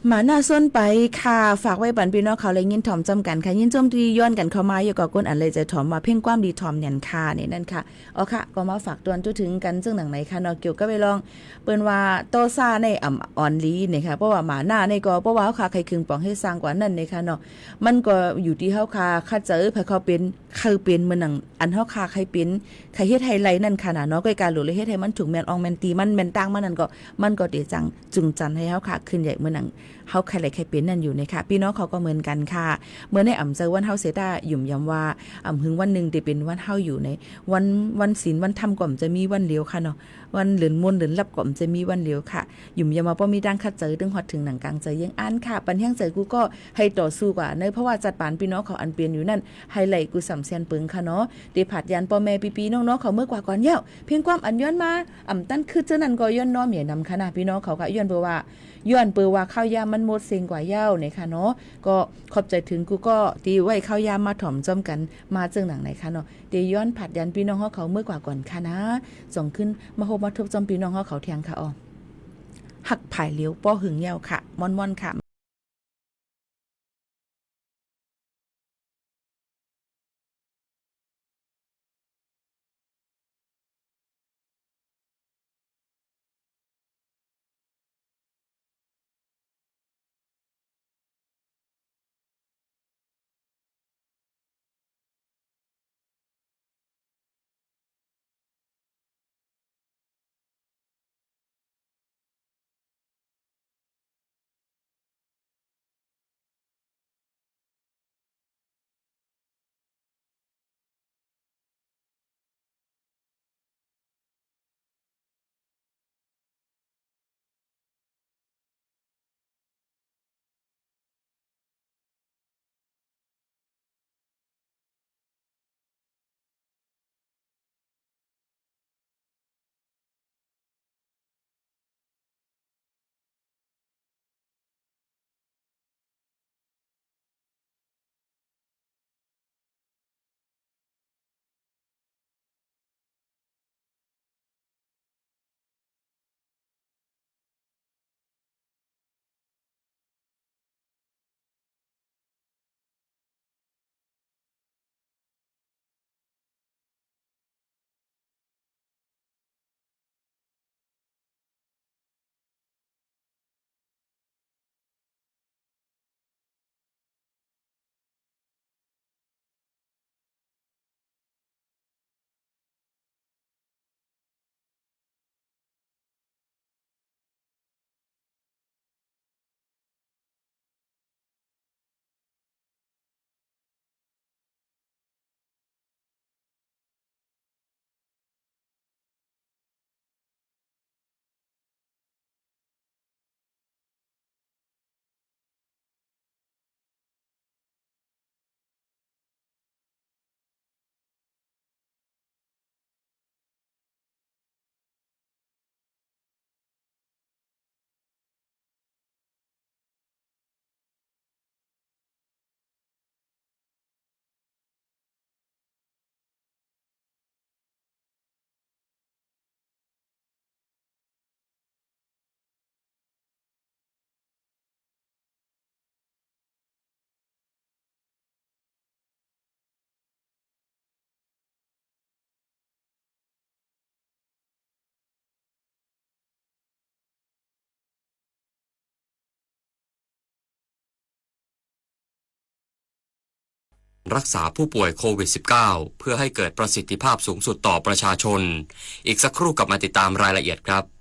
Speaker 10: หมาหน้าส้นไปค่ะฝากไว้บันพี่น้องเขาเลยยินถ่อมจำกันค่ะยินจมตีย้อนกันเข้ามาอยู่กับก้นอันเลยจะถ่อมมาเพ่งความดีถ่อมยันค่ะนี่นั่นค่ะอ๋อค่ะก็มาฝากตวนจุถึงกันซึ่งหนังไหนค่ะเนาะเกี่ยวกับไปลองเปิ้นว่าโตซ่าในอ่ำอ่อนลีนี่ค่ะเพราะว่าหมาหน้าในก็เพราะว่าเขาค่ะใครคึงปองให้สร้างกว่านั่นนี่ค่ะเนาะมันก็อยู่ที่เฮาค่ะคัดเจอไผเขาเป็นคือเป็นเหมือนหนังอันเฮาค่ะใครเป็นใครเฮ็ดให้ไรนั่นค่ะน่ะเนาะก็การหลุเลยเฮ็ดให้มันถูกแม่นอองแม่นตีมันแม่นตั้งมันนั่นก็เดจังจึงจันให้เฮาค่ะขึ้นใหญ่เหมือนหนังเฮาใครไหลใครเป็นนั่นอยู่ในค่ะพี่น้องเขาก็เหมือนกันค่ะเมื่อในอ่ำเจอวันเฮาเสดาหยุ่มย้ำว่าอ่ำหึงวันหนึ่งได้เป็นวันเฮาอยู่ในวันศีลวันธรรมก่อมจะมีวันเลียวค่ะเนาะวันเหลือนมนต์เหลือนลับก่อมจะมีวันเลียวค่ะหยุ่มย้ำว่าบ่มีดังคัดเจอดึงฮอดถึงหนังกลางใจยังอ่านค่ะปันเฮียงใจกูก็ให้ต่อสู้กว่าเนเพราะว่าจัดปานพี่น้องเขาอันเปลี่ยนอยู่นั่นไฮไลท์กูสำเซียนปึงค่ะเนาะเดผัดยันพ่อแม่ปีๆน้องๆเขาเมื่อกว่าก่อนเย้าเพียงความอันย้อนมาอ่ำตั้นคือเจ้านั้นก็ย้อนน้อมเหมียนำค่ะนะพี่น้องเขาก็ย้อนเบอว่าข้าวยามมันหมดเซ็งกว่าเย้าเนี่ยค่ะเนาะก็ขอบใจถึงกูก็ตีไว้ข้าวยามมาถ่อมจ้อมกันมาเจิงหนังไหนค่ะเนาะเดย้อนผัดยันพี่น้องเขาเมื่อกว่าก่อนค่ะนะส่งขึ้นมาโฮมาทุบจอมพี่น้องเขาเทียงค่ะอ๋อหักผายเลี้ยวป้อหึงเย้าค่ะม่อนๆค่ะ
Speaker 11: รักษาผู้ป่วยโควิด -19 เพื่อให้เกิดประสิทธิภาพสูงสุดต่อประชาชนอีกสักครู่กลับมาติดตามรายละเอียดครับ